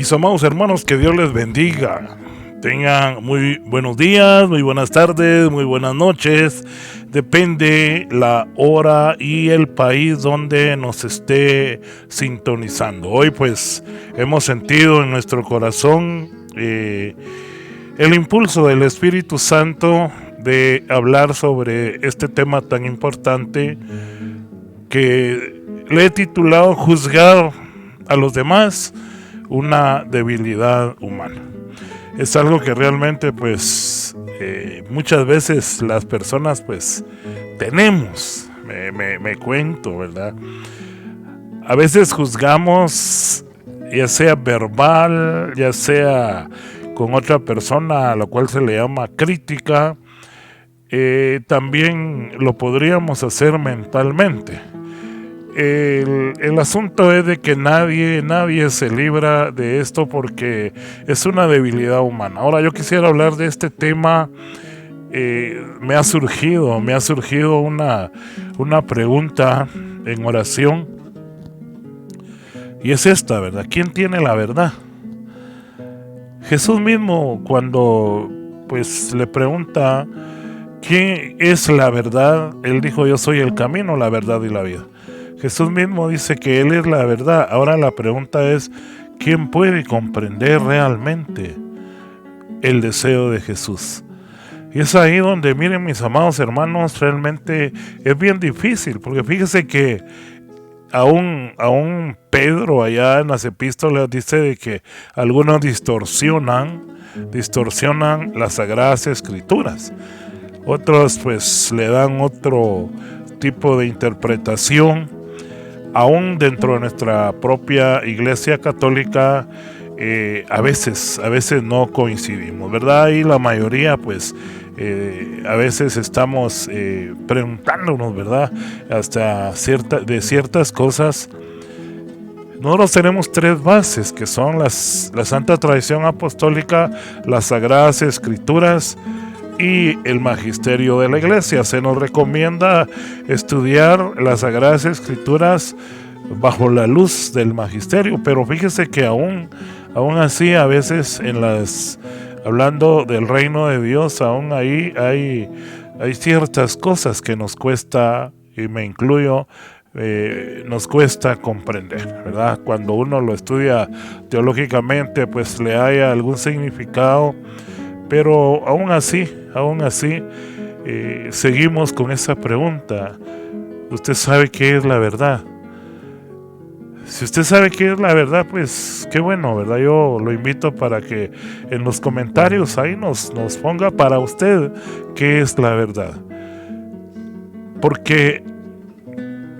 Mis amados hermanos, que Dios les bendiga. Tengan muy buenos días, muy buenas tardes, muy buenas noches. Depende la hora y el país donde nos esté sintonizando. Hoy pues hemos sentido en nuestro corazón el impulso del Espíritu Santo de hablar sobre este tema tan importante que le he titulado Juzgar a los demás, una debilidad humana. Es algo que realmente pues muchas veces las personas pues tenemos, me cuento, ¿verdad? A veces juzgamos, ya sea verbal, ya sea con otra persona a la cual se le llama crítica. También lo podríamos hacer mentalmente. El asunto es de que nadie se libra de esto porque es una debilidad humana. Ahora yo quisiera hablar de este tema. Me ha surgido una pregunta en oración, y es esta, ¿verdad? ¿Quién tiene la verdad? Jesús mismo, cuando pues le pregunta ¿quién es la verdad?, él dijo: yo soy el camino, la verdad y la vida. Jesús mismo dice que Él es la verdad. Ahora la pregunta es: ¿quién puede comprender realmente el deseo de Jesús? Y es ahí donde, miren mis amados hermanos, realmente es bien difícil, porque fíjese que aún Pedro allá en las epístolas dice de que algunos distorsionan las Sagradas Escrituras. Otros pues le dan otro tipo de interpretación. Aún dentro de nuestra propia Iglesia Católica a veces no coincidimos, ¿verdad? Y la mayoría pues a veces estamos preguntándonos, ¿verdad?, hasta ciertas cosas. Nosotros tenemos tres bases, que son la Santa Tradición Apostólica, las Sagradas Escrituras y el magisterio de la Iglesia. Se nos recomienda estudiar las Sagradas Escrituras bajo la luz del magisterio, pero fíjese que aún así a veces hablando del reino de Dios, aún ahí hay ciertas cosas que nos cuesta, y me incluyo, nos cuesta comprender, ¿verdad? Cuando uno lo estudia teológicamente pues le haya algún significado, pero aún así seguimos con esa pregunta: ¿usted sabe qué es la verdad? Si usted sabe qué es la verdad, pues qué bueno, ¿verdad? Yo lo invito para que en los comentarios ahí nos ponga para usted qué es la verdad. Porque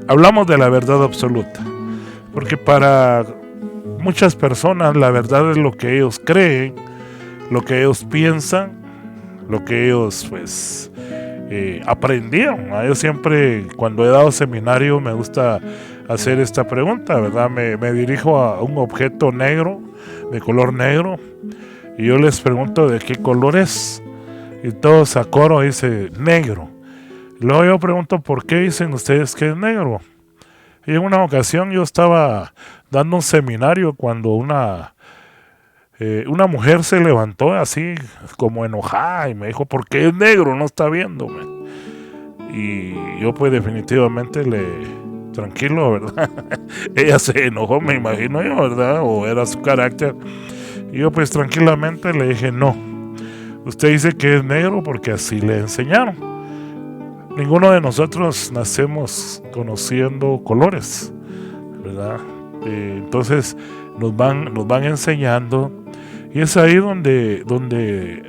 hablamos de la verdad absoluta, porque para muchas personas la verdad es lo que ellos creen, lo que ellos piensan, lo que ellos pues aprendieron. Yo siempre, cuando he dado seminario, me gusta hacer esta pregunta, ¿verdad? Me dirijo a un objeto negro, de color negro, y yo les pregunto de qué color es, y todos a coro dicen negro. Luego yo pregunto: ¿por qué dicen ustedes que es negro? Y en una ocasión yo estaba dando un seminario cuando una mujer se levantó así como enojada y me dijo: ¿por qué es negro? No está viéndome. Y yo pues definitivamente tranquilo, ¿verdad? Ella se enojó, me imagino yo, ¿verdad? O era su carácter. Y yo pues tranquilamente le dije: no, usted dice que es negro porque así le enseñaron. Ninguno de nosotros nacemos conociendo colores, ¿verdad? Entonces nos van enseñando, y es ahí donde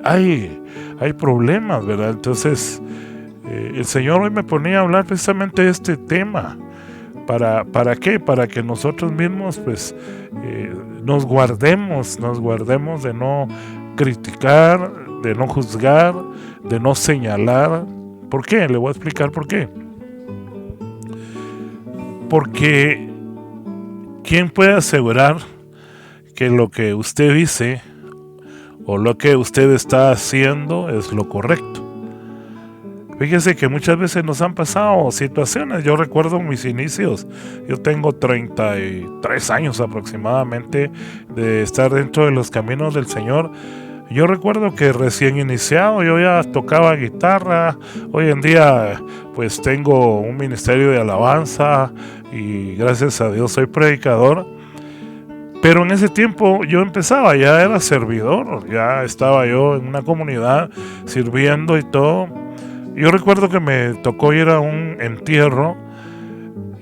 hay problemas, ¿verdad? Entonces el Señor hoy me ponía a hablar precisamente de este tema. ¿Para qué? Para que nosotros mismos pues nos guardemos de no criticar, de no juzgar, de no señalar. ¿Por qué? Le voy a explicar por qué. Porque ¿quién puede asegurar que lo que usted dice o lo que usted está haciendo es lo correcto? Fíjese que muchas veces nos han pasado situaciones. Yo recuerdo mis inicios. Yo tengo 33 años aproximadamente de estar dentro de los caminos del Señor. Yo recuerdo que recién iniciado yo ya tocaba guitarra. Hoy en día pues tengo un ministerio de alabanza y gracias a Dios soy predicador. Pero en ese tiempo yo empezaba, ya era servidor, ya estaba yo en una comunidad sirviendo y todo. Yo recuerdo que me tocó ir a un entierro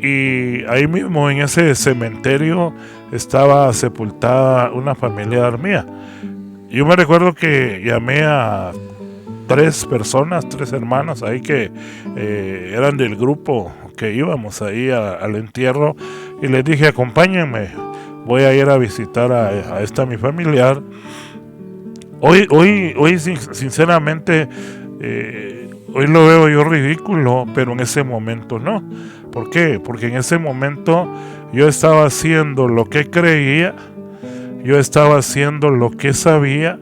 y ahí mismo en ese cementerio estaba sepultada una familiar mía. Yo me recuerdo que llamé a 3 hermanas ahí que eran del grupo que íbamos ahí al entierro y les dije, acompáñenme, voy a ir a visitar a esta mi familiar. Hoy sinceramente, hoy lo veo yo ridículo, pero en ese momento no. ¿Por qué? Porque en ese momento yo estaba haciendo lo que creía, yo estaba haciendo lo que sabía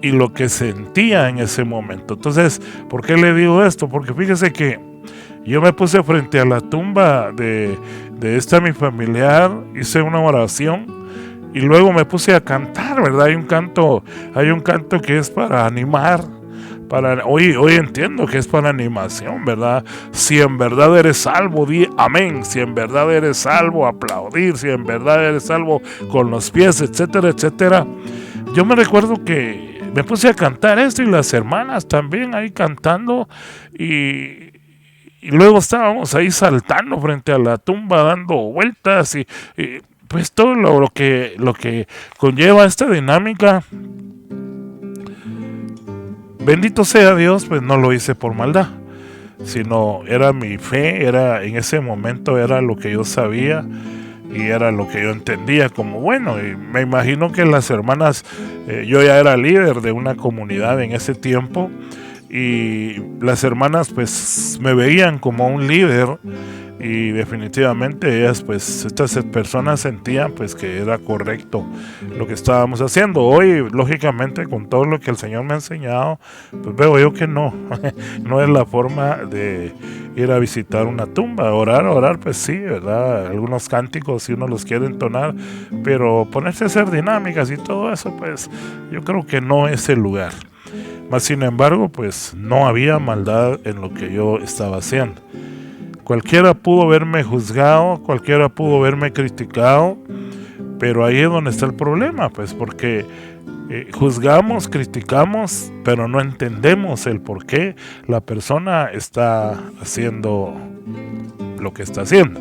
y lo que sentía en ese momento. Entonces, ¿por qué le digo esto? Porque fíjese que yo me puse frente a la tumba de esta mi familiar, hice una oración y luego me puse a cantar, ¿verdad? Hay un canto que es para animar. Hoy entiendo que es para animación, ¿verdad? Si en verdad eres salvo, di amén. Si en verdad eres salvo, aplaudir. Si en verdad eres salvo, con los pies, etcétera, etcétera. Yo me recuerdo que me puse a cantar esto y las hermanas también ahí cantando y luego estábamos ahí saltando frente a la tumba, dando vueltas y pues todo lo que conlleva esta dinámica. Bendito sea Dios, pues no lo hice por maldad, sino era mi fe, en ese momento era lo que yo sabía y era lo que yo entendía como bueno. Y me imagino que las hermanas, yo ya era líder de una comunidad en ese tiempo y las hermanas pues me veían como un líder y definitivamente ellas, pues estas personas sentían pues que era correcto lo que estábamos haciendo. Hoy lógicamente con todo lo que el Señor me ha enseñado, pues veo yo que no es la forma de ir a visitar una tumba. Orar pues sí, ¿verdad? Algunos cánticos si uno los quiere entonar, pero ponerse a hacer dinámicas y todo eso, pues yo creo que no es el lugar. Mas sin embargo, pues no había maldad en lo que yo estaba haciendo. Cualquiera pudo haberme juzgado, cualquiera pudo haberme criticado, pero ahí es donde está el problema, pues porque juzgamos, criticamos, pero no entendemos el por qué la persona está haciendo lo que está haciendo.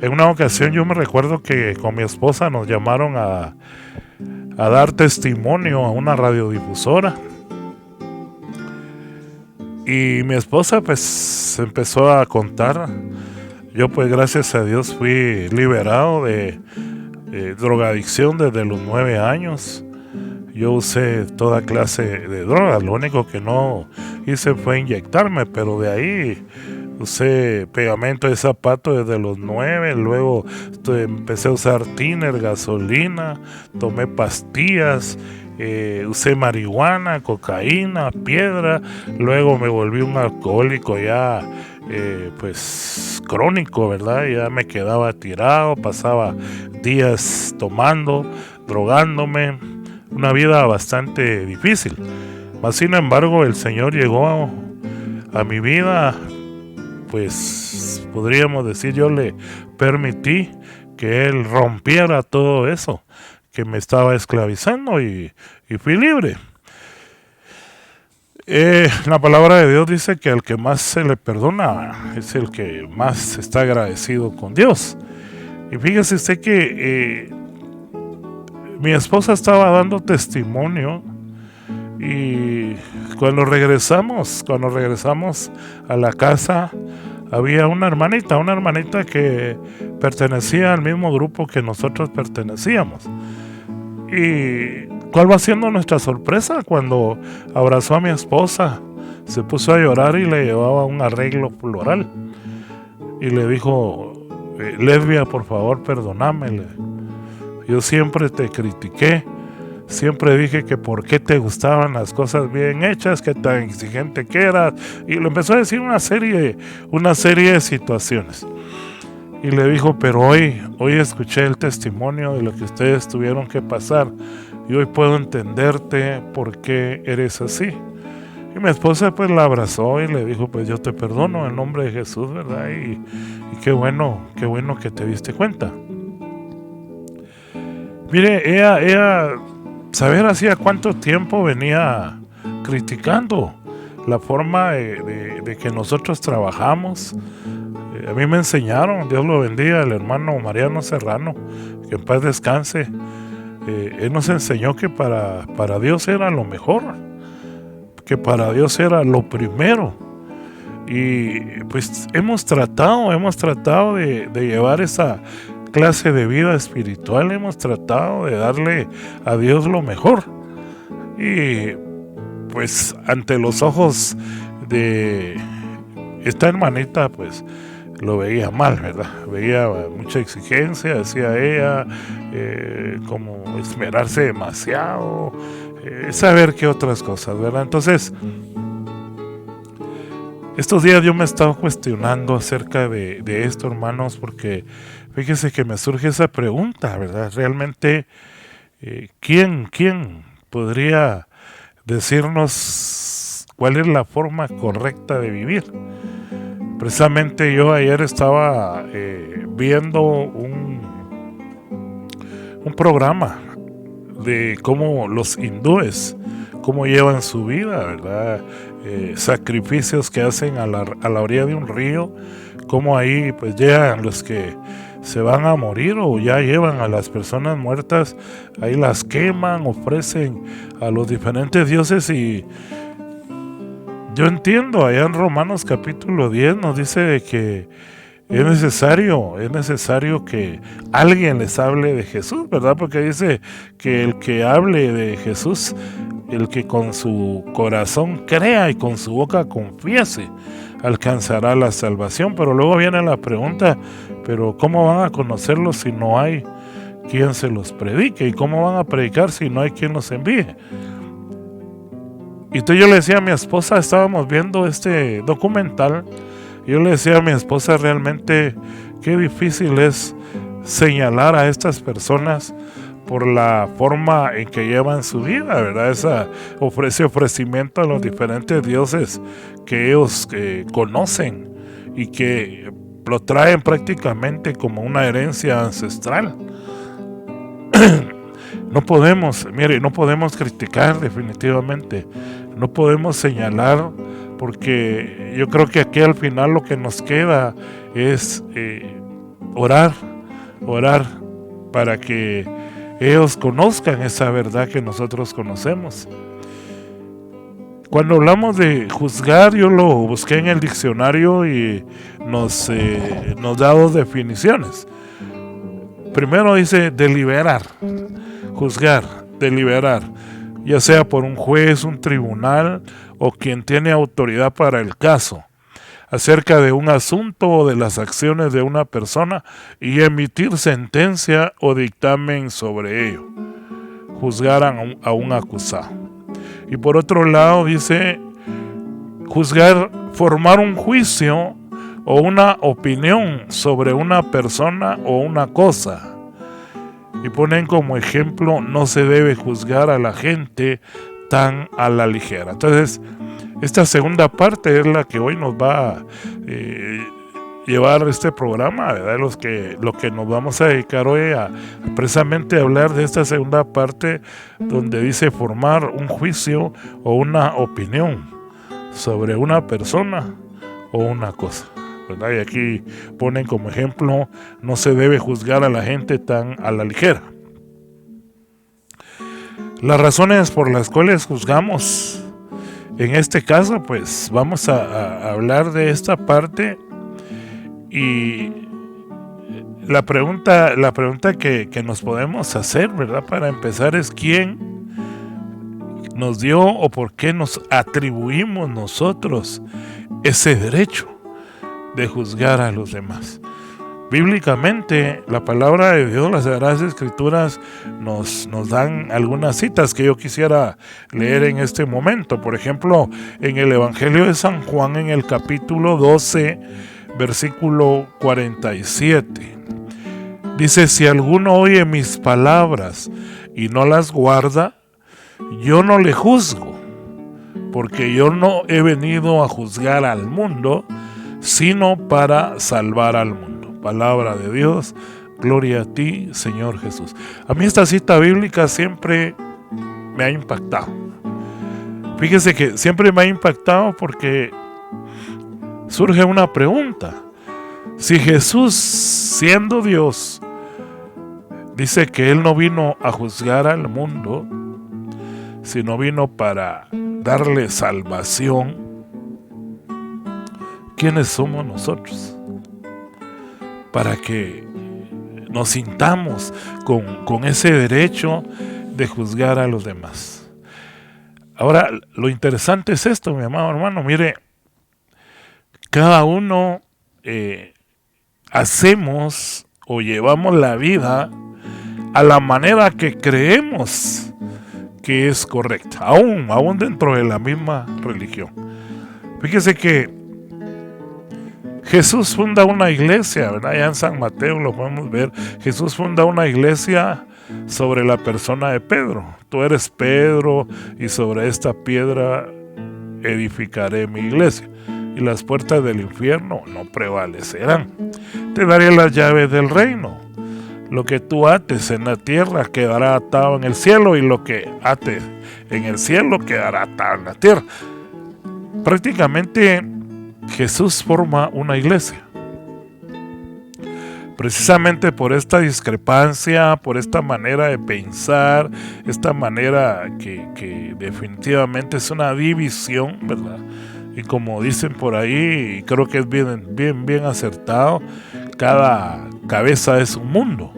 En una ocasión yo me recuerdo que con mi esposa nos llamaron a dar testimonio a una radiodifusora. Y mi esposa pues empezó a contar. Yo pues gracias a Dios fui liberado de drogadicción desde los 9 años. Yo usé toda clase de drogas. Lo único que no hice fue inyectarme, pero de ahí usé pegamento de zapato desde los 9. Luego empecé a usar tiner, gasolina, tomé pastillas. Usé marihuana, cocaína, piedra. Luego me volví un alcohólico ya pues crónico, ¿verdad? Ya me quedaba tirado, pasaba días tomando, drogándome, una vida bastante difícil. Mas sin embargo el Señor llegó a mi vida, pues podríamos decir, yo le permití que Él rompiera todo eso que me estaba esclavizando y fui libre. La palabra de Dios dice que al que más se le perdona es el que más está agradecido con Dios. Y fíjese usted que mi esposa estaba dando testimonio y cuando regresamos a la casa, había una hermanita que pertenecía al mismo grupo que nosotros pertenecíamos. ¿Y cuál va siendo nuestra sorpresa? Cuando abrazó a mi esposa, se puso a llorar y le llevaba un arreglo floral. Y le dijo, Lesbia, por favor, perdóname. Yo siempre te critiqué, siempre dije que por qué te gustaban las cosas bien hechas, qué tan exigente que eras, y le empezó a decir una serie de situaciones. Y le dijo, pero hoy escuché el testimonio de lo que ustedes tuvieron que pasar y hoy puedo entenderte por qué eres así. Y mi esposa pues la abrazó y le dijo, pues yo te perdono en nombre de Jesús, ¿verdad? Y qué bueno que te diste cuenta. Mire, ella saber hacía cuánto tiempo venía criticando la forma de que nosotros trabajamos. A mí me enseñaron, Dios lo bendiga, el hermano Mariano Serrano, que en paz descanse. Él nos enseñó que para Dios era lo mejor, que para Dios era lo primero. Y pues hemos tratado de llevar esa clase de vida espiritual, hemos tratado de darle a Dios lo mejor. Y pues ante los ojos de esta hermanita, pues lo veía mal, ¿verdad? Veía mucha exigencia, decía ella, como esmerarse demasiado, saber qué otras cosas, ¿verdad? Entonces, estos días yo me he estado cuestionando acerca de esto, hermanos, porque fíjese que me surge esa pregunta, ¿verdad? Realmente, ¿quién podría decirnos cuál es la forma correcta de vivir? Precisamente yo ayer estaba viendo un programa de cómo los hindúes, cómo llevan su vida, ¿verdad? Sacrificios que hacen a la orilla de un río, cómo ahí pues llegan los que se van a morir o ya llevan a las personas muertas, ahí las queman, ofrecen a los diferentes dioses. Y yo entiendo, allá en Romanos capítulo 10 nos dice de que es necesario que alguien les hable de Jesús, ¿verdad? Porque dice que el que hable de Jesús, el que con su corazón crea y con su boca confiese, alcanzará la salvación. Pero luego viene la pregunta, pero ¿cómo van a conocerlos si no hay quien se los predique? ¿Y cómo van a predicar si no hay quien los envíe? Y entonces yo le decía a mi esposa, estábamos viendo este documental, yo le decía a mi esposa, realmente qué difícil es señalar a estas personas por la forma en que llevan su vida, ¿verdad? Ese ofrecimiento a los diferentes dioses que ellos conocen y que lo traen prácticamente como una herencia ancestral. No podemos criticar definitivamente, no podemos señalar, porque yo creo que aquí al final lo que nos queda es orar para que ellos conozcan esa verdad que nosotros conocemos. Cuando hablamos de juzgar, yo lo busqué en el diccionario y nos da dos definiciones. Primero dice deliberar, juzgar, deliberar, ya sea por un juez, un tribunal o quien tiene autoridad para el caso, acerca de un asunto o de las acciones de una persona y emitir sentencia o dictamen sobre ello, juzgar a un acusado. Y por otro lado dice juzgar, formar un juicio o una opinión sobre una persona o una cosa. Y ponen como ejemplo, no se debe juzgar a la gente tan a la ligera. Entonces, esta segunda parte es la que hoy nos va a llevar este programa, ¿verdad? Lo que nos vamos a dedicar hoy a precisamente hablar de esta segunda parte, donde dice formar un juicio o una opinión sobre una persona o una cosa, ¿verdad? Y aquí ponen como ejemplo, no se debe juzgar a la gente tan a la ligera. Las razones por las cuales juzgamos, en este caso, pues vamos a hablar de esta parte. Y la pregunta que nos podemos hacer, ¿verdad? Para empezar es ¿quién nos dio o por qué nos atribuimos nosotros ese derecho de juzgar a los demás? Bíblicamente, la palabra de Dios, las Sagradas Escrituras, nos dan algunas citas que yo quisiera leer en este momento. Por ejemplo, en el Evangelio de San Juan, en el capítulo 12, versículo 47. Dice: si alguno oye mis palabras y no las guarda, yo no le juzgo, porque yo no he venido a juzgar al mundo, sino para salvar al mundo. Palabra de Dios, gloria a ti, Señor Jesús. A mí esta cita bíblica siempre me ha impactado. Fíjese que siempre me ha impactado porque surge una pregunta. Si Jesús, siendo Dios, dice que Él no vino a juzgar al mundo, sino vino para darle salvación, ¿quiénes somos nosotros? Para que nos sintamos con ese derecho de juzgar a los demás. Ahora, lo interesante es esto, mi amado hermano. Mire, cada uno hacemos o llevamos la vida a la manera que creemos que es correcta, aún dentro de la misma religión. Fíjese que Jesús funda una iglesia, ¿verdad? Ya en San Mateo lo podemos ver. Jesús funda una iglesia sobre la persona de Pedro. Tú eres Pedro, y sobre esta piedra edificaré mi iglesia, y las puertas del infierno no prevalecerán. Te daré las llaves del reino. Lo que tú ates en la tierra quedará atado en el cielo, y lo que ates en el cielo quedará atado en la tierra. Prácticamente Jesús forma una iglesia. Precisamente por esta discrepancia, por esta manera de pensar, esta manera que definitivamente es una división, ¿verdad? Y como dicen por ahí, creo que es bien acertado, cada cabeza es un mundo.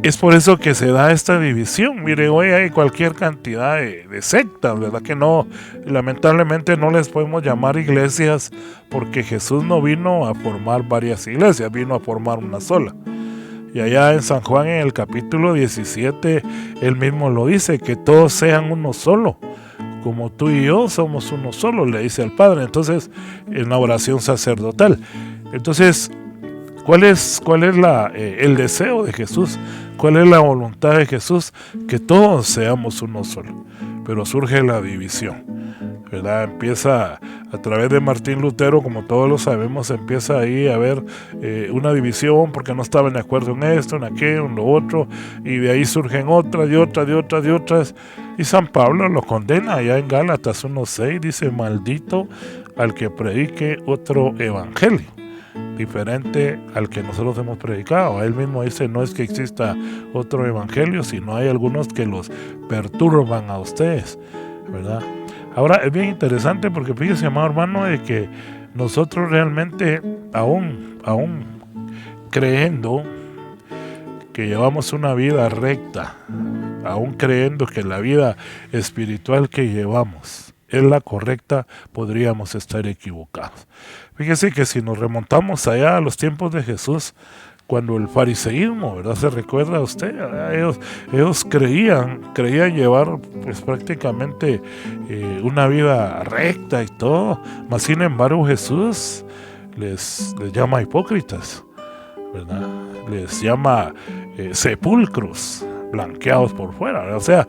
Es por eso que se da esta división. Mire, hoy hay cualquier cantidad de sectas, ¿verdad? Que no, lamentablemente no les podemos llamar iglesias, porque Jesús no vino a formar varias iglesias, vino a formar una sola. Y allá en San Juan, en el capítulo 17, él mismo lo dice, que todos sean uno solo, como tú y yo somos uno solo, le dice al Padre. Entonces, en la oración sacerdotal. Entonces, ¿cuál es el deseo de Jesús? ¿Cuál es la voluntad de Jesús? Que todos seamos uno solo. Pero surge la división, ¿verdad? Empieza a través de Martín Lutero, como todos lo sabemos, empieza ahí a haber una división porque no estaban de acuerdo en esto, en aquello, en lo otro, y de ahí surgen otras y otras. Y San Pablo lo condena allá en Gálatas 1:6, dice: maldito al que predique otro evangelio diferente al que nosotros hemos predicado. Él mismo dice: no es que exista otro evangelio, sino hay algunos que los perturban a ustedes, ¿verdad? Ahora es bien interesante porque fíjese, amado hermano, de que nosotros realmente aún creyendo que llevamos una vida recta, aún creyendo que la vida espiritual que llevamos es la correcta, podríamos estar equivocados. Fíjese que si nos remontamos allá a los tiempos de Jesús, cuando el fariseísmo, ¿verdad? ¿Se recuerda a usted? Ellos creían llevar pues prácticamente una vida recta y todo, mas sin embargo Jesús les llama hipócritas, ¿verdad? Les llama sepulcros blanqueados por fuera, ¿verdad? O sea,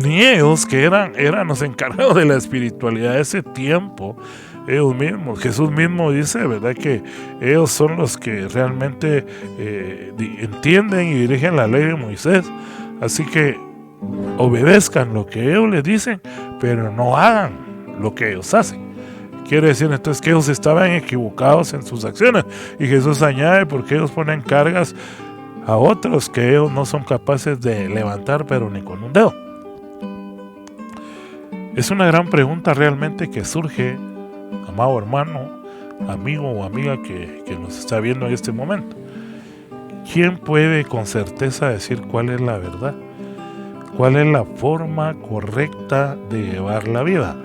ni ellos, que eran los encargados de la espiritualidad de ese tiempo, ellos mismos, Jesús mismo dice, ¿verdad?, que ellos son los que realmente entienden y dirigen la ley de Moisés. Así que obedezcan lo que ellos les dicen, pero no hagan lo que ellos hacen. Quiere decir entonces que ellos estaban equivocados en sus acciones. Y Jesús añade: porque ellos ponen cargas a otros que ellos no son capaces de levantar, pero ni con un dedo. Es una gran pregunta realmente que surge, amado hermano, amigo o amiga que nos está viendo en este momento. ¿Quién puede con certeza decir cuál es la verdad? ¿Cuál es la forma correcta de llevar la vida?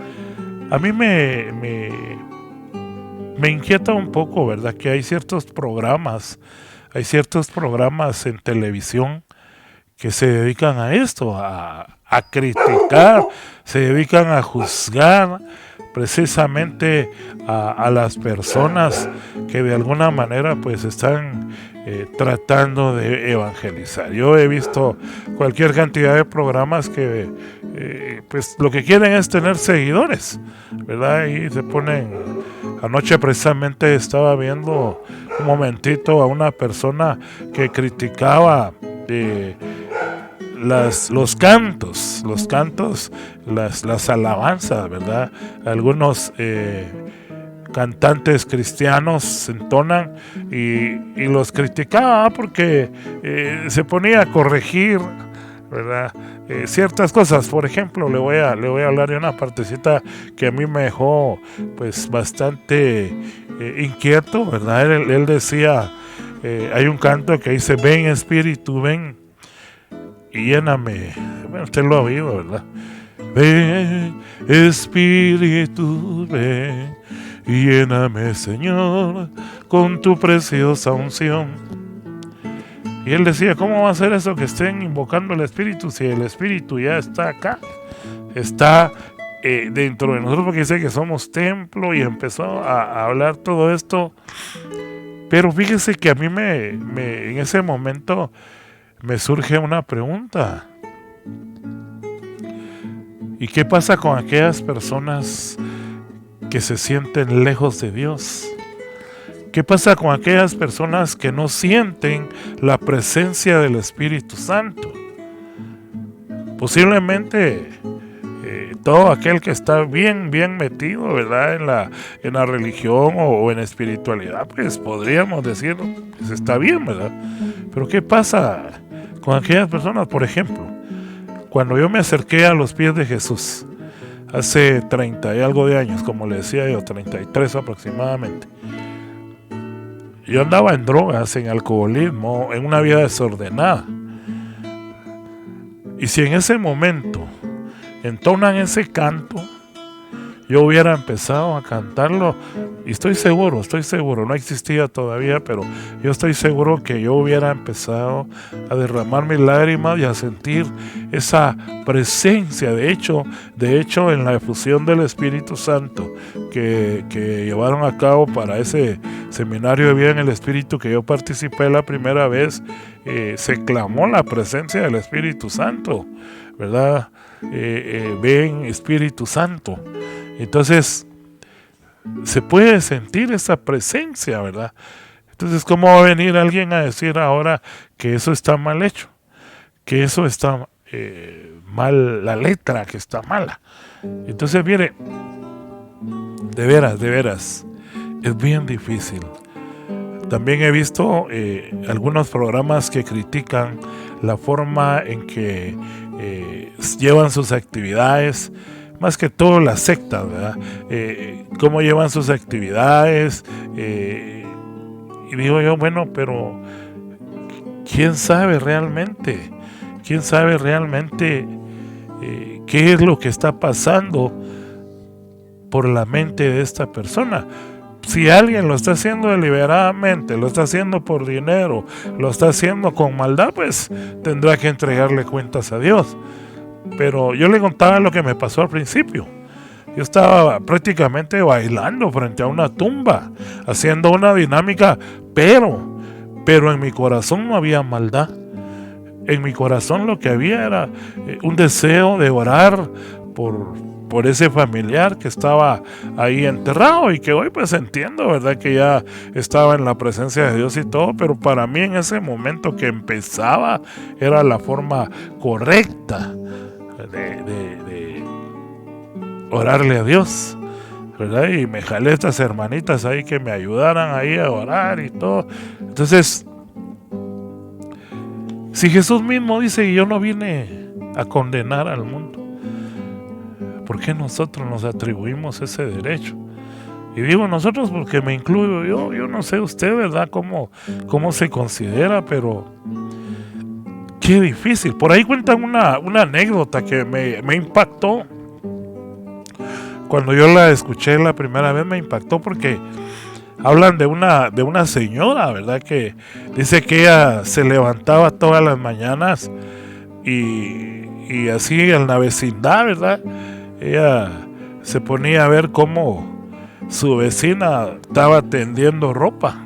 A mí me me inquieta un poco, ¿verdad? Que hay ciertos programas en televisión que se dedican a esto, a criticar, se dedican a juzgar precisamente a las personas que de alguna manera pues están tratando de evangelizar. Yo he visto cualquier cantidad de programas que pues lo que quieren es tener seguidores, ¿verdad? Y se ponen, anoche precisamente estaba viendo un momentito a una persona que criticaba los cantos, las alabanzas, ¿verdad? Algunos cantantes cristianos se entonan y los criticaba porque se ponía a corregir, ¿verdad? Ciertas cosas. Por ejemplo, le voy a hablar de una partecita que a mí me dejó pues bastante inquieto, ¿verdad? Él decía, hay un canto que dice: ven Espíritu, ven y lléname. Bueno, usted lo ha oído, ¿verdad? Ven Espíritu, ven y lléname, Señor, con tu preciosa unción. Y él decía, ¿cómo va a ser eso que estén invocando al Espíritu si el Espíritu ya está acá? Está dentro de nosotros, porque dice que somos templo, y empezó a hablar todo esto. Pero fíjese que a mí en ese momento me surge una pregunta. ¿Y qué pasa con aquellas personas que se sienten lejos de Dios? ¿Qué pasa con aquellas personas que no sienten la presencia del Espíritu Santo? Posiblemente todo aquel que está bien metido, ¿verdad?, en la religión o en la espiritualidad, pues podríamos decir, pues está bien, ¿verdad? Pero ¿qué pasa con aquellas personas? Por ejemplo, cuando yo me acerqué a los pies de Jesús, hace 30 y algo de años, como le decía yo, 33 aproximadamente, yo andaba en drogas, en alcoholismo, en una vida desordenada. Y si en ese momento entonan ese canto, yo hubiera empezado a cantarlo, y estoy seguro, no existía todavía, pero yo estoy seguro que yo hubiera empezado a derramar mis lágrimas y a sentir esa presencia. De hecho, en la efusión del Espíritu Santo que llevaron a cabo para ese seminario de vida en el Espíritu que yo participé la primera vez, se clamó la presencia del Espíritu Santo, ¿verdad? Ven Espíritu Santo. Entonces se puede sentir esa presencia, ¿verdad? Entonces, ¿cómo va a venir alguien a decir ahora que eso está mal hecho? Que eso está mal, la letra que está mala. Entonces, mire, de veras, es bien difícil. También he visto algunos programas que critican la forma en que llevan sus actividades, más que todo las sectas, ¿verdad? Cómo llevan sus actividades, y digo yo, bueno, pero ¿quién sabe realmente qué es lo que está pasando por la mente de esta persona? Si alguien lo está haciendo deliberadamente, lo está haciendo por dinero, lo está haciendo con maldad, pues tendrá que entregarle cuentas a Dios. Pero yo le contaba lo que me pasó al principio. Yo estaba prácticamente bailando frente a una tumba, haciendo una dinámica, pero en mi corazón no había maldad. En mi corazón lo que había era un deseo de orar por ese familiar que estaba ahí enterrado, y que hoy pues entiendo, ¿verdad?, que ya estaba en la presencia de Dios y todo, pero para mí en ese momento que empezaba era la forma correcta de orarle a Dios, ¿verdad? Y me jalé estas hermanitas ahí que me ayudaran ahí a orar y todo. Entonces, si Jesús mismo dice que yo no vine a condenar al mundo, ¿por qué nosotros nos atribuimos ese derecho? Y digo nosotros porque me incluyo yo no sé usted, ¿verdad?, cómo se considera, pero qué difícil. Por ahí cuentan una anécdota que me impactó. Cuando yo la escuché la primera vez me impactó porque hablan de una señora, ¿verdad? Que dice que ella se levantaba todas las mañanas y así en la vecindad, ¿verdad? Ella se ponía a ver cómo su vecina estaba tendiendo ropa.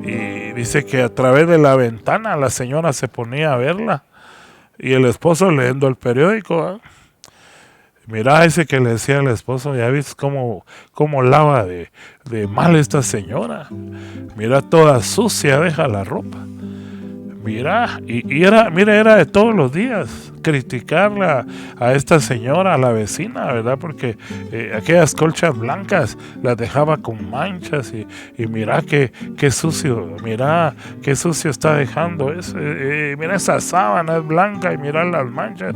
Y dice que a través de la ventana la señora se ponía a verla y el esposo leyendo el periódico, ¿eh? Mira, ese que le decía al esposo, ya ves cómo lava de mal esta señora. Mira, toda sucia deja la ropa. Mira, era de todos los días criticarla a esta señora, a la vecina, ¿verdad? Porque aquellas colchas blancas las dejaba con manchas y mira qué sucio, mira qué sucio está dejando eso. Mira, esa sábana es blanca y mira las manchas.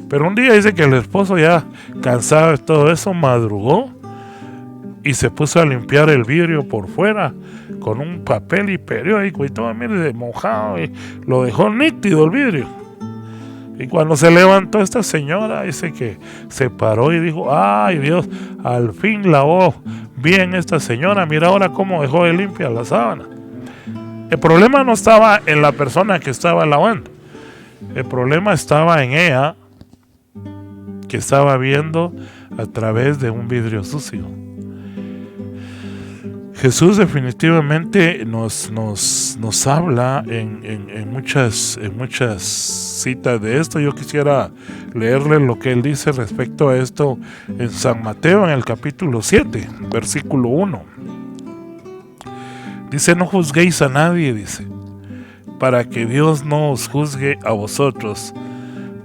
Pero un día dice que el esposo, ya cansado de todo eso, madrugó y se puso a limpiar el vidrio por fuera con un papel y periódico y todo, mire, mojado, y lo dejó nítido el vidrio. Y cuando se levantó esta señora, dice que se paró y dijo: ay Dios, al fin lavó bien esta señora, mira ahora cómo dejó de limpia la sábana. El problema no estaba en la persona que estaba lavando, el problema estaba en ella, que estaba viendo a través de un vidrio sucio. Jesús definitivamente nos habla en muchas citas de esto. Yo quisiera leerle lo que él dice respecto a esto en San Mateo, en el capítulo 7, versículo 1. Dice: no juzguéis a nadie, dice, para que Dios no os juzgue a vosotros,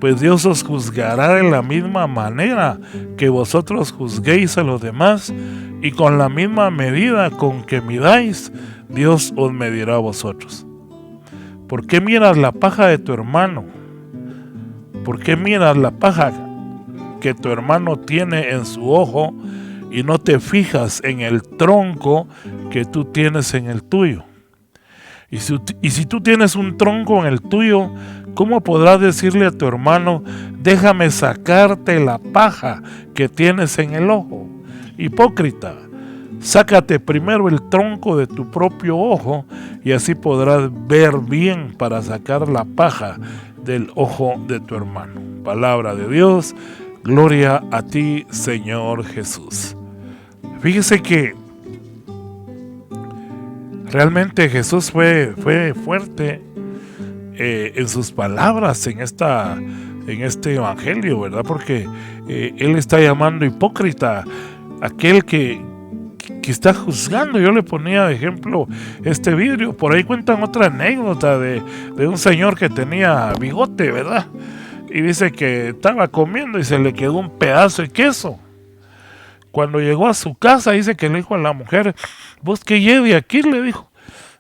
pues Dios os juzgará de la misma manera que vosotros juzguéis a los demás, y con la misma medida con que midáis, Dios os medirá a vosotros. ¿Por qué miras la paja de tu hermano? ¿Por qué miras la paja que tu hermano tiene en su ojo y no te fijas en el tronco que tú tienes en el tuyo? Y si tú tienes un tronco en el tuyo, ¿cómo podrás decirle a tu hermano: déjame sacarte la paja que tienes en el ojo? Hipócrita, sácate primero el tronco de tu propio ojo y así podrás ver bien para sacar la paja del ojo de tu hermano. Palabra de Dios, gloria a ti, Señor Jesús. Fíjese que realmente Jesús fue fuerte en sus palabras en este evangelio, ¿verdad? Porque él está llamando hipócrita aquel que está juzgando. Yo le ponía de ejemplo este vidrio. Por ahí cuentan otra anécdota de un señor que tenía bigote, ¿verdad? Y dice que estaba comiendo y se le quedó un pedazo de queso. Cuando llegó a su casa, dice que le dijo a la mujer: ¿vos qué lleve aquí? Le dijo.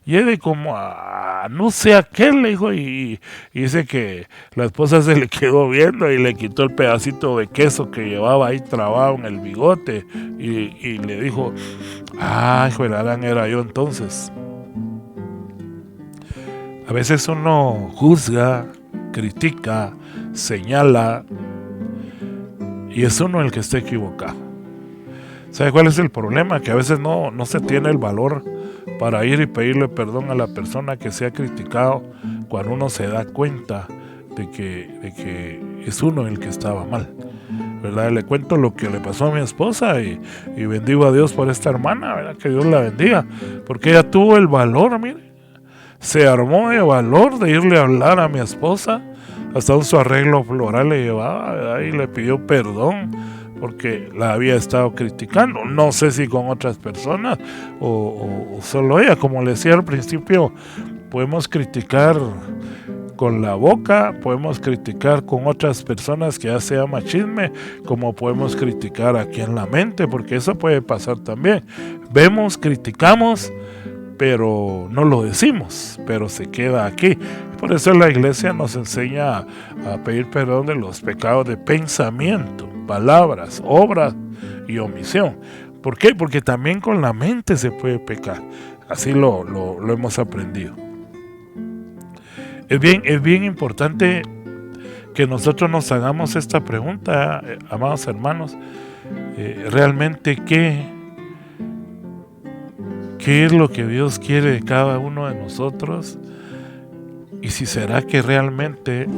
Lleve como a no sé a qué, le dijo. Y dice que la esposa se le quedó viendo y le quitó el pedacito de queso que llevaba ahí trabado en el bigote y le dijo: ah, hijo de la gran, era yo entonces. A veces uno juzga, critica, señala y es uno el que está equivocado. ¿Sabe cuál es el problema? Que a veces no se tiene el valor para ir y pedirle perdón a la persona que se ha criticado, cuando uno se da cuenta de que es uno el que estaba mal, ¿verdad? Le cuento lo que le pasó a mi esposa y bendigo a Dios por esta hermana, ¿verdad? Que Dios la bendiga, porque ella tuvo el valor, mire, se armó de valor de irle a hablar a mi esposa, hasta un su arreglo floral le llevaba, ¿verdad? Y le pidió perdón porque la había estado criticando. No sé si con otras personas o solo ella. Como le decía al principio, podemos criticar con la boca, podemos criticar con otras personas que ya se llama chisme, como podemos criticar aquí en la mente, porque eso puede pasar también. Vemos, criticamos, pero no lo decimos, pero se queda aquí. Por eso la iglesia nos enseña a pedir perdón de los pecados de pensamiento, palabras, obras y omisión. ¿Por qué? Porque también con la mente se puede pecar. Así lo hemos aprendido. Es bien importante que nosotros nos hagamos esta pregunta, amados hermanos. Realmente, qué es lo que Dios quiere de cada uno de nosotros y si será que realmente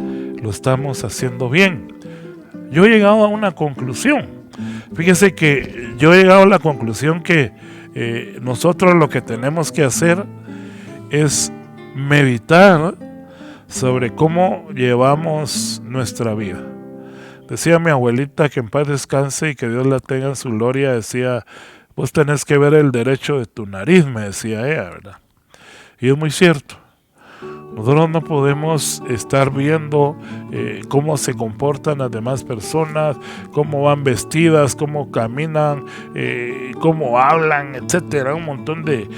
lo estamos haciendo bien. Yo he llegado a una conclusión. Fíjese que yo he llegado a la conclusión que nosotros lo que tenemos que hacer es meditar sobre cómo llevamos nuestra vida. Decía mi abuelita, que en paz descanse y que Dios la tenga en su gloria, decía: vos tenés que ver el derecho de tu nariz, me decía ella, ¿verdad? Y es muy cierto. Nosotros no podemos estar viendo cómo se comportan las demás personas, cómo van vestidas, cómo caminan, cómo hablan, etcétera. Un montón de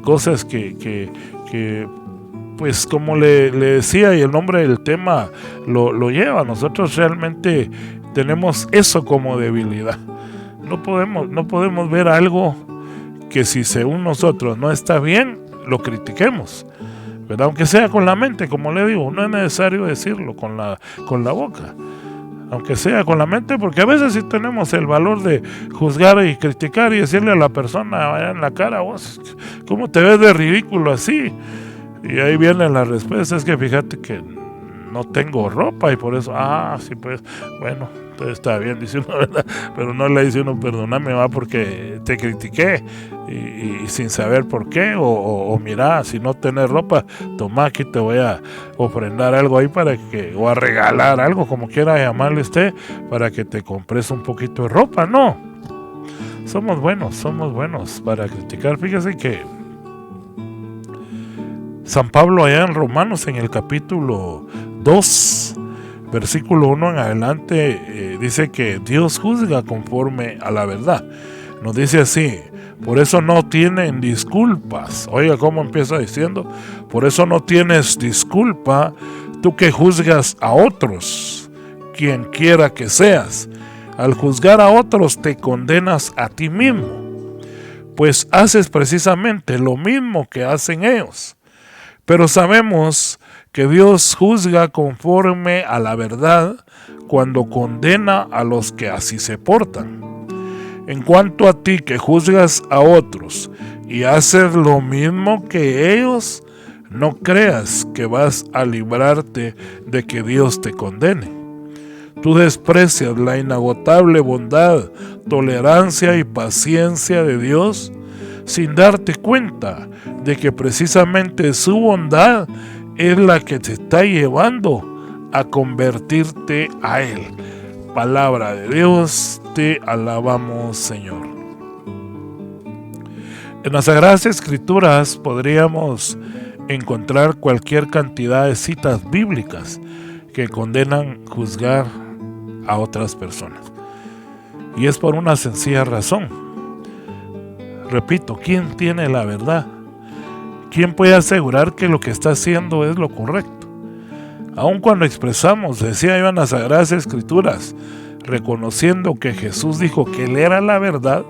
cosas que pues como le decía, y el nombre del tema lo lleva. Nosotros realmente tenemos eso como debilidad. No podemos ver algo que, si según nosotros no está bien, lo critiquemos, ¿verdad? Aunque sea con la mente, como le digo, no es necesario decirlo con la boca, aunque sea con la mente, porque a veces sí tenemos el valor de juzgar y criticar y decirle a la persona allá en la cara: vos, ¿cómo te ves de ridículo así? Y ahí viene la respuesta: es que fíjate que no tengo ropa y por eso. Sí, pues, bueno, entonces está bien, dice uno, ¿verdad? Pero no le dice uno: perdóname, va, porque te critiqué y sin saber por qué, o mira, si no tenés ropa, toma, aquí te voy a ofrendar algo ahí o a regalar algo, como quiera llamarle usted, para que te compres un poquito de ropa. No, somos buenos para criticar. Fíjese que San Pablo, allá en Romanos, en el capítulo 2, versículo 1 en adelante, dice que Dios juzga conforme a la verdad. Nos dice así: por eso no tienen disculpas. Oiga cómo empieza diciendo: por eso no tienes disculpa, tú que juzgas a otros, quien quiera que seas. Al juzgar a otros te condenas a ti mismo, pues haces precisamente lo mismo que hacen ellos. Pero sabemos que Dios juzga conforme a la verdad cuando condena a los que así se portan. En cuanto a ti, que juzgas a otros y haces lo mismo que ellos, no creas que vas a librarte de que Dios te condene. Tú desprecias la inagotable bondad, tolerancia y paciencia de Dios, sin darte cuenta de que precisamente su bondad es la que te está llevando a convertirte a Él. Palabra de Dios, te alabamos, Señor. En las Sagradas Escrituras podríamos encontrar cualquier cantidad de citas bíblicas que condenan juzgar a otras personas. Y es por una sencilla razón. Repito, ¿quién tiene la verdad? ¿Quién puede asegurar que lo que está haciendo es lo correcto? Aun cuando expresamos, decía yo en las Sagradas Escrituras, reconociendo que Jesús dijo que Él era la verdad,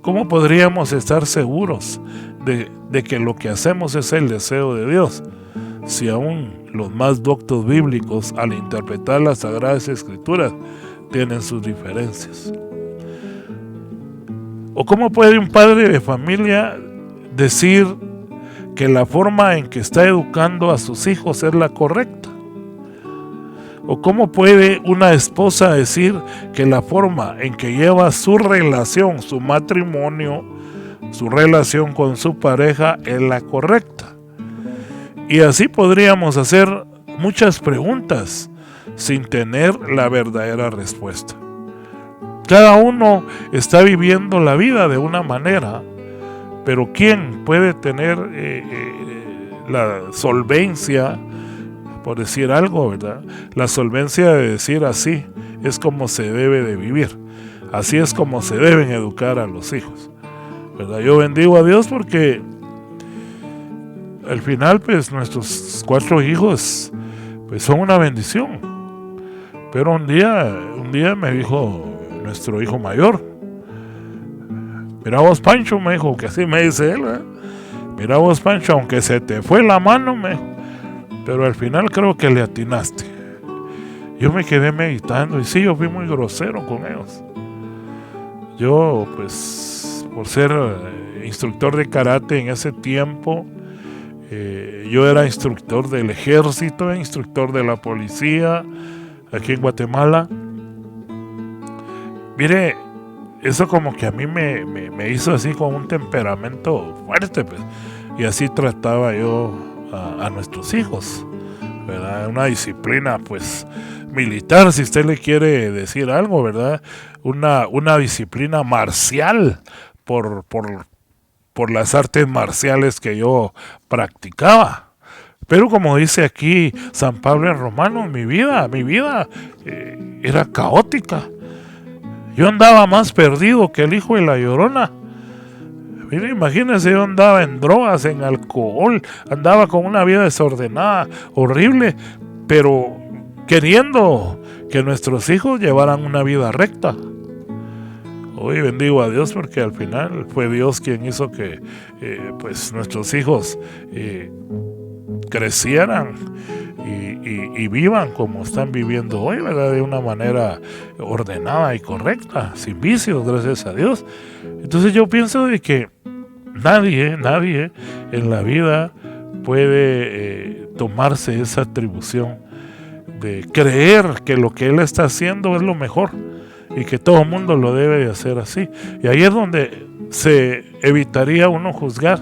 ¿cómo podríamos estar seguros de que lo que hacemos es el deseo de Dios? Si aún los más doctos bíblicos, al interpretar las Sagradas Escrituras, tienen sus diferencias. ¿O cómo puede un padre de familia decir que la forma en que está educando a sus hijos es la correcta? ¿O cómo puede una esposa decir que la forma en que lleva su relación, su matrimonio, su relación con su pareja es la correcta? Y así podríamos hacer muchas preguntas sin tener la verdadera respuesta. Cada uno está viviendo la vida de una manera, pero ¿quién puede tener la solvencia, por decir algo, ¿verdad? La solvencia de decir: así es como se debe de vivir, así es como se deben educar a los hijos, ¿verdad? Yo bendigo a Dios porque al final, pues, nuestros 4 hijos, pues, son una bendición. Pero un día me dijo nuestro hijo mayor: mira vos, Pancho, me dijo, que así me dice él, ¿eh? Mira vos, Pancho, aunque se te fue la mano, me dijo, pero al final creo que le atinaste. Yo me quedé meditando y sí, yo fui muy grosero con ellos. Yo, pues, por ser instructor de karate en ese tiempo. Yo era instructor del ejército, instructor de la policía aquí en Guatemala. Mire, eso como que a mí me hizo así con un temperamento fuerte, pues. Y así trataba yo a nuestros hijos, ¿verdad? Una disciplina, pues, militar, si usted le quiere decir algo, ¿verdad? Una disciplina marcial por las artes marciales que yo practicaba. Pero como dice aquí San Pablo en Romanos, mi vida era caótica. Yo andaba más perdido que el hijo de la Llorona. Mire, imagínense, yo andaba en drogas, en alcohol, andaba con una vida desordenada, horrible, pero queriendo que nuestros hijos llevaran una vida recta. Hoy bendigo a Dios porque al final fue Dios quien hizo que pues nuestros hijos crecieran y vivan como están viviendo hoy, ¿verdad? De una manera ordenada y correcta, sin vicios, gracias a Dios. Entonces yo pienso de que nadie en la vida puede tomarse esa atribución de creer que lo que él está haciendo es lo mejor y que todo el mundo lo debe de hacer así. Y ahí es donde se evitaría uno juzgar.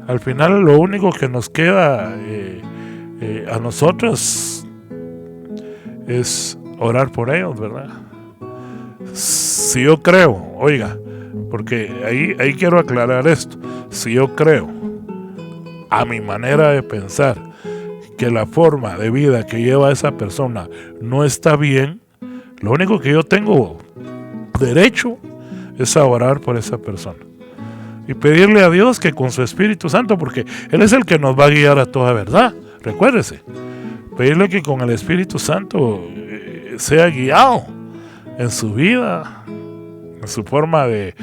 Al final lo único que nos queda a nosotros es orar por ellos, ¿verdad? Si yo creo, oiga, porque ahí quiero aclarar esto, si yo creo, a mi manera de pensar, que la forma de vida que lleva esa persona no está bien, lo único que yo tengo derecho es a orar por esa persona y pedirle a Dios que con su Espíritu Santo, porque Él es el que nos va a guiar a toda verdad, recuérdese, pedirle que con el Espíritu Santo sea guiado en su vida, en su forma de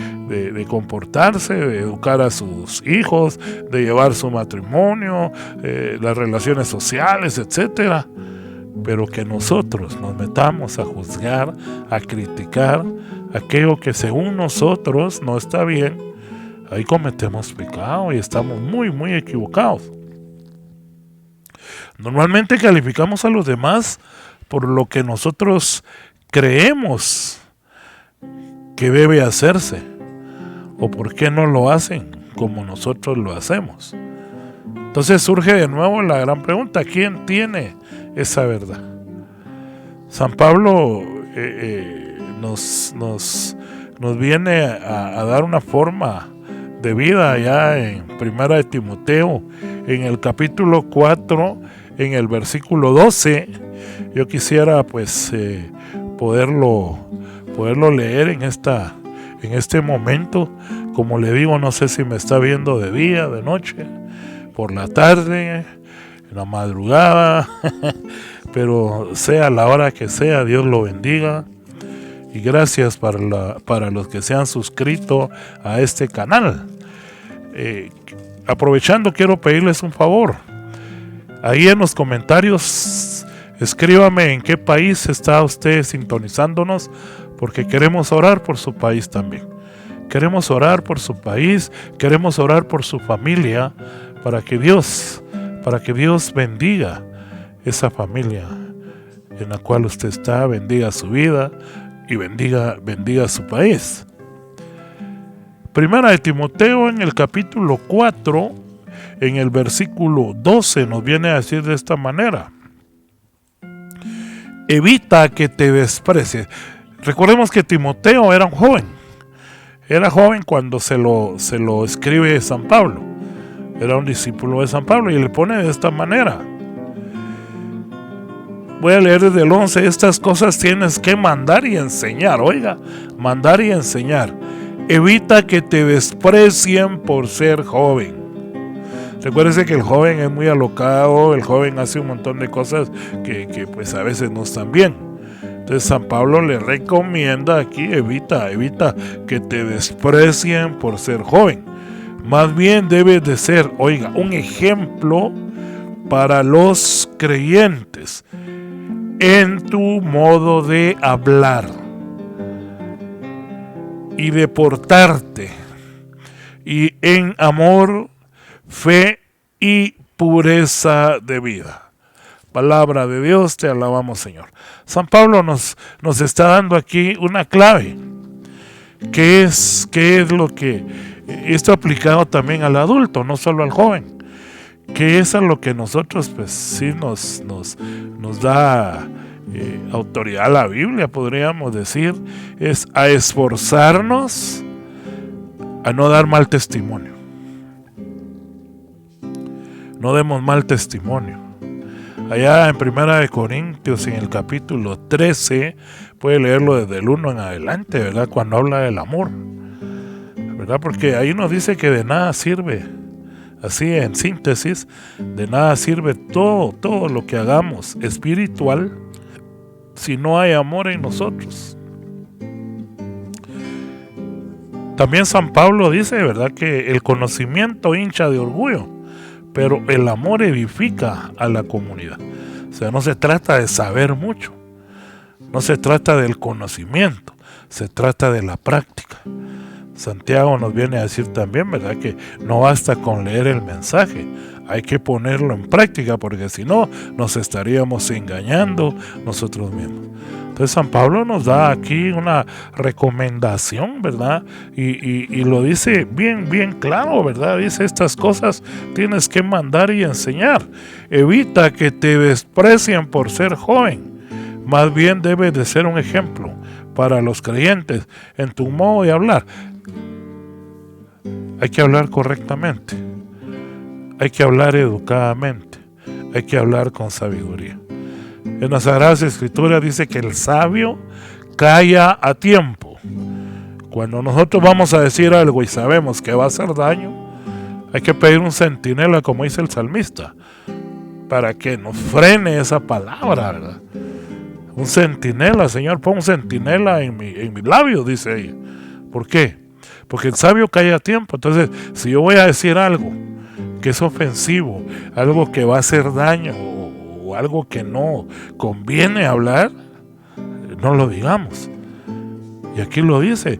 comportarse, de educar a sus hijos, de llevar su matrimonio, las relaciones sociales, etcétera. Pero que nosotros nos metamos a juzgar, a criticar aquello que según nosotros no está bien, ahí cometemos pecado y estamos muy equivocados. Normalmente calificamos a los demás por lo que nosotros creemos que debe hacerse o por qué no lo hacen como nosotros lo hacemos. Entonces surge de nuevo la gran pregunta: ¿quién tiene esa verdad? San Pablo nos viene a dar una forma de vida ya en Primera de Timoteo, en el capítulo 4, en el versículo 12. Yo quisiera pues poderlo leer en este momento. Como le digo, no sé si me está viendo de día, de noche, por la tarde, en la madrugada, pero sea la hora que sea, Dios lo bendiga. Y gracias para los que se han suscrito a este canal. Aprovechando, quiero pedirles un favor. Ahí en los comentarios, escríbame en qué país está usted sintonizándonos, porque queremos orar por su país también. Queremos orar por su país, queremos orar por su familia, para que Dios bendiga esa familia en la cual usted está, bendiga su vida y bendiga su país. Primera de Timoteo, en el capítulo 4, en el versículo 12, nos viene a decir de esta manera: evita que te desprecies. Recordemos que Timoteo era un joven. Era joven cuando se lo escribe San Pablo. Era un discípulo de San Pablo y le pone de esta manera. Voy a leer desde el 11. Estas cosas tienes que mandar y enseñar. Oiga, mandar y enseñar. Evita que te desprecien por ser joven. Recuérdese que el joven es muy alocado, el joven hace un montón de cosas que pues a veces no están bien. Entonces San Pablo le recomienda aquí: evita que te desprecien por ser joven. Más bien debes de ser, oiga, un ejemplo para los creyentes en tu modo de hablar y de portarte y en amor, fe y pureza de vida. Palabra de Dios, te alabamos, Señor. San Pablo nos está dando aquí una clave. ¿Qué es lo que esto aplicado también al adulto, no solo al joven? ¿Qué es a lo que nosotros, pues sí nos da autoridad la Biblia, podríamos decir? Es a esforzarnos a no dar mal testimonio. No demos mal testimonio. Allá en 1 Corintios, en el capítulo 13, puede leerlo desde el 1 en adelante, ¿verdad? Cuando habla del amor, ¿verdad? Porque ahí nos dice que de nada sirve, así en síntesis, de nada sirve todo lo que hagamos espiritual si no hay amor en nosotros. También San Pablo dice, ¿verdad?, que el conocimiento hincha de orgullo, pero el amor edifica a la comunidad. O sea, no se trata de saber mucho, no se trata del conocimiento, se trata de la práctica. Santiago nos viene a decir también, ¿verdad?, que no basta con leer el mensaje, hay que ponerlo en práctica, porque si no, nos estaríamos engañando nosotros mismos. Entonces San Pablo nos da aquí una recomendación, ¿verdad? Y lo dice bien claro, ¿verdad? Dice, estas cosas tienes que mandar y enseñar. Evita que te desprecien por ser joven. Más bien debes de ser un ejemplo para los creyentes en tu modo de hablar. Hay que hablar correctamente. Hay que hablar educadamente. Hay que hablar con sabiduría. En las Sagradas Escrituras dice que el sabio calla a tiempo. Cuando nosotros vamos a decir algo y sabemos que va a hacer daño, hay que pedir un centinela, como dice el salmista, para que nos frene esa palabra, ¿verdad? Un centinela, Señor, pon un centinela en mi labio, dice ella. ¿Por qué? Porque el sabio calla a tiempo. Entonces, si yo voy a decir algo que es ofensivo, algo que va a hacer daño, o algo que no conviene hablar, no lo digamos. Y aquí lo dice,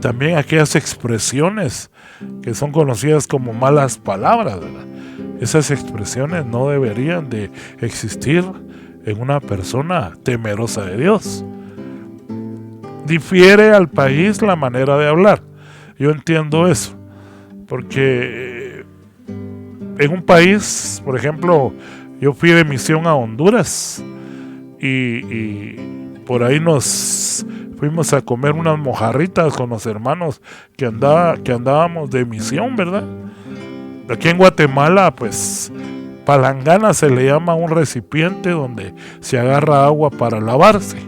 también aquellas expresiones que son conocidas como malas palabras, ¿verdad? Esas expresiones no deberían de existir en una persona temerosa de Dios. Difiere al país la manera de hablar. Yo entiendo eso, porque en un país, por ejemplo, yo fui de misión a Honduras y por ahí nos fuimos a comer unas mojarritas con los hermanos que andábamos de misión, ¿verdad? Aquí en Guatemala, pues, palangana se le llama un recipiente donde se agarra agua para lavarse.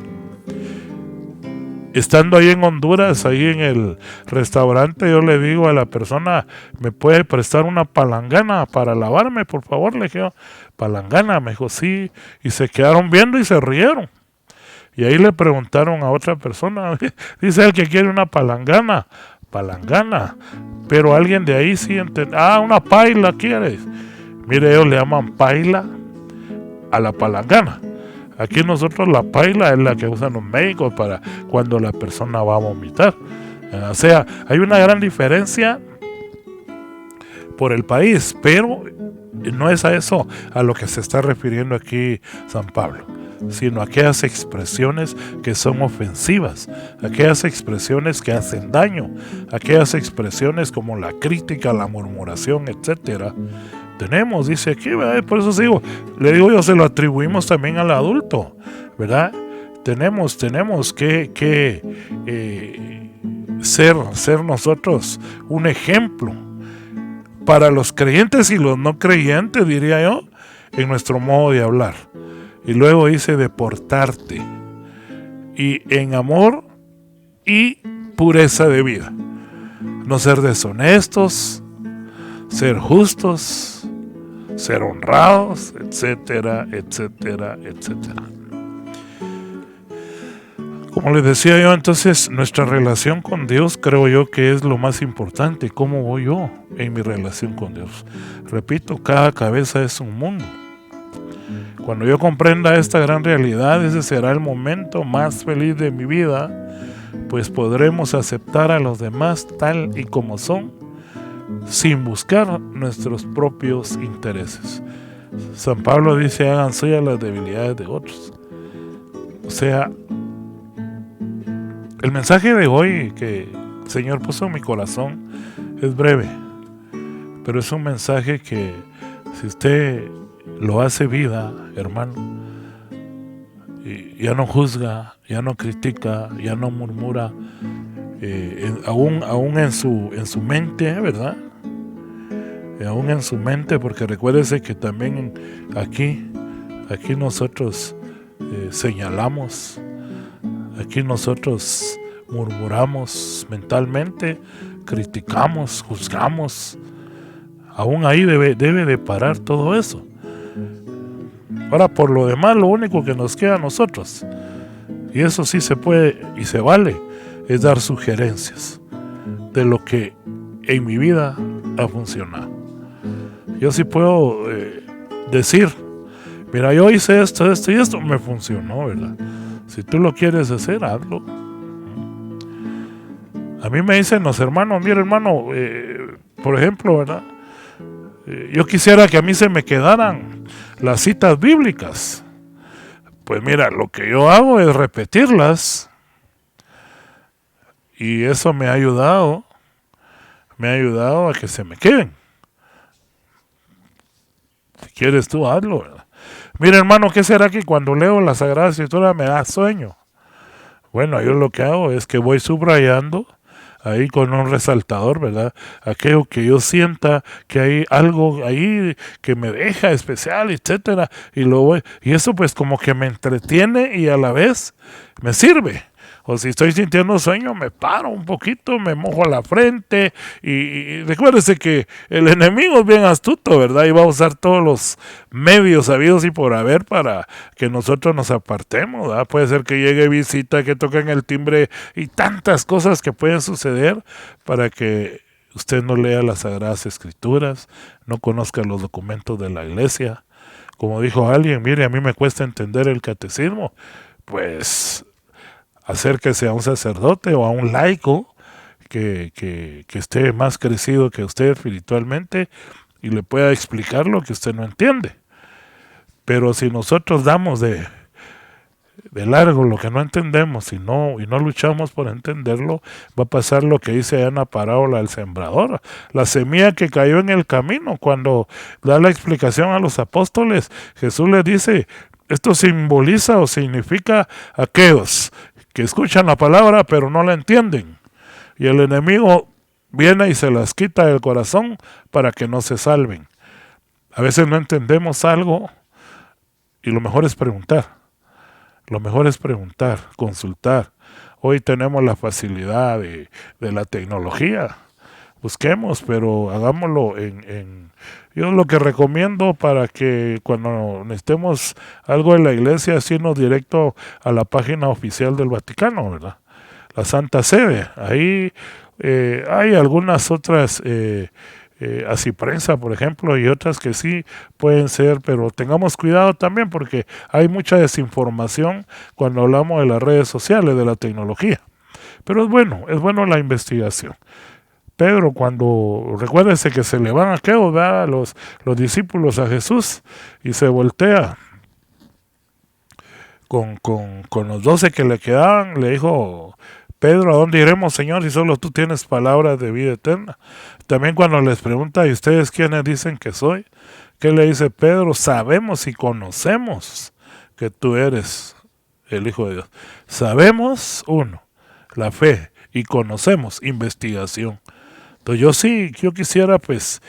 Estando ahí en Honduras, ahí en el restaurante, yo le digo a la persona, ¿me puede prestar una palangana para lavarme, por favor? Le dije, palangana, me dijo, sí, y se quedaron viendo y se rieron. Y ahí le preguntaron a otra persona, dice él que quiere una palangana, pero alguien de ahí sí entiende, una paila quieres. Mire, ellos le llaman paila a la palangana. Aquí nosotros la paila es la que usan los médicos para cuando la persona va a vomitar. O sea, hay una gran diferencia por el país, pero no es a eso a lo que se está refiriendo aquí San Pablo, sino a aquellas expresiones que son ofensivas, aquellas expresiones que hacen daño, aquellas expresiones como la crítica, la murmuración, etcétera. Tenemos, dice aquí, ¿verdad? Por eso le digo yo, se lo atribuimos también al adulto, ¿verdad? Tenemos que ser nosotros un ejemplo para los creyentes y los no creyentes, diría yo, en nuestro modo de hablar. Y luego dice de portarte, y en amor y pureza de vida. No ser deshonestos, ser justos, ser honrados, etcétera, etcétera, etcétera. Como les decía yo, entonces nuestra relación con Dios creo yo que es lo más importante. ¿Cómo voy yo en mi relación con Dios? Repito, cada cabeza es un mundo. Cuando yo comprenda esta gran realidad, ese será el momento más feliz de mi vida, pues podremos aceptar a los demás tal y como son, sin buscar nuestros propios intereses. San Pablo dice: hagan suyas las debilidades de otros. O sea, el mensaje de hoy que el Señor puso en mi corazón es breve, pero es un mensaje que, si usted lo hace vida, hermano, y ya no juzga, ya no critica, ya no murmura, aún en su mente, ¿verdad? Aún en su mente, porque recuérdese que también aquí nosotros señalamos, aquí nosotros murmuramos mentalmente, criticamos, juzgamos. Aún ahí debe de parar todo eso. Ahora, por lo demás, lo único que nos queda a nosotros, y eso sí se puede y se vale, es dar sugerencias de lo que en mi vida ha funcionado. Yo sí puedo decir: mira, yo hice esto y esto, me funcionó, ¿verdad? Si tú lo quieres hacer, hazlo. A mí me dicen los hermanos: mira, hermano, por ejemplo, ¿verdad? Yo quisiera que a mí se me quedaran las citas bíblicas. Pues mira, lo que yo hago es repetirlas, y eso me ha ayudado a que se me queden. Si quieres tú, hazlo, ¿verdad? Mira, hermano, ¿qué será que cuando leo la Sagrada Escritura me da sueño? Bueno, yo lo que hago es que voy subrayando ahí con un resaltador, ¿verdad? Aquello que yo sienta que hay algo ahí que me deja especial, etcétera, y eso pues como que me entretiene y a la vez me sirve. O si estoy sintiendo sueño, me paro un poquito, me mojo la frente, y recuérdese que el enemigo es bien astuto, ¿verdad? Y va a usar todos los medios habidos y por haber para que nosotros nos apartemos, ¿verdad? Puede ser que llegue visita, que toquen el timbre y tantas cosas que pueden suceder para que usted no lea las Sagradas Escrituras, no conozca los documentos de la iglesia. Como dijo alguien: mire, a mí me cuesta entender el catecismo. Pues acérquese a un sacerdote o a un laico que esté más crecido que usted espiritualmente y le pueda explicar lo que usted no entiende. Pero si nosotros damos de largo lo que no entendemos y no luchamos por entenderlo, va a pasar lo que dice allá en la parábola del sembrador, la semilla que cayó en el camino. Cuando da la explicación a los apóstoles, Jesús les dice: esto simboliza o significa aquellos que escuchan la palabra pero no la entienden, y el enemigo viene y se las quita del corazón para que no se salven. A veces no entendemos algo y lo mejor es preguntar. Lo mejor es preguntar, consultar. Hoy tenemos la facilidad de la tecnología. Busquemos, pero hagámoslo yo lo que recomiendo, para que cuando necesitemos algo en la iglesia, es irnos directo a la página oficial del Vaticano, ¿verdad? La Santa Sede. Ahí hay algunas otras, así prensa, por ejemplo, y otras que sí pueden ser, pero tengamos cuidado también, porque hay mucha desinformación cuando hablamos de las redes sociales, de la tecnología. Pero es bueno la investigación. Pedro, cuando recuérdense que se le van aquellos, ¿verdad?, los discípulos a Jesús, y se voltea con los 12 que le quedaban, le dijo: Pedro, ¿a dónde iremos, Señor, si solo tú tienes palabras de vida eterna? También cuando les pregunta: ¿y ustedes quiénes dicen que soy? ¿Qué le dice Pedro? Sabemos y conocemos que tú eres el Hijo de Dios. Sabemos, la fe, y conocemos, investigación. Entonces yo quisiera pues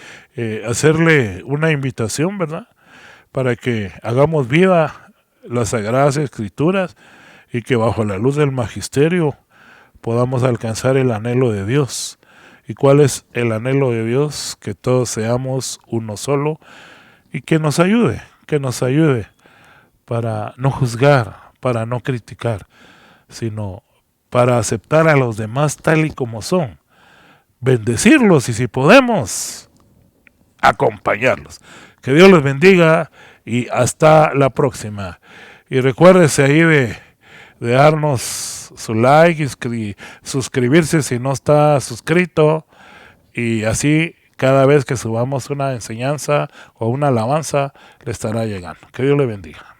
hacerle una invitación, ¿verdad?, para que hagamos vida las Sagradas Escrituras, y que bajo la luz del magisterio podamos alcanzar el anhelo de Dios. ¿Y cuál es el anhelo de Dios? Que todos seamos uno solo, y que nos ayude para no juzgar, para no criticar, sino para aceptar a los demás tal y como son, bendecirlos y, si podemos, acompañarlos. Que Dios los bendiga y hasta la próxima. Y recuérdese ahí de darnos su like y suscribirse si no está suscrito, y así cada vez que subamos una enseñanza o una alabanza, le estará llegando. Que Dios le bendiga.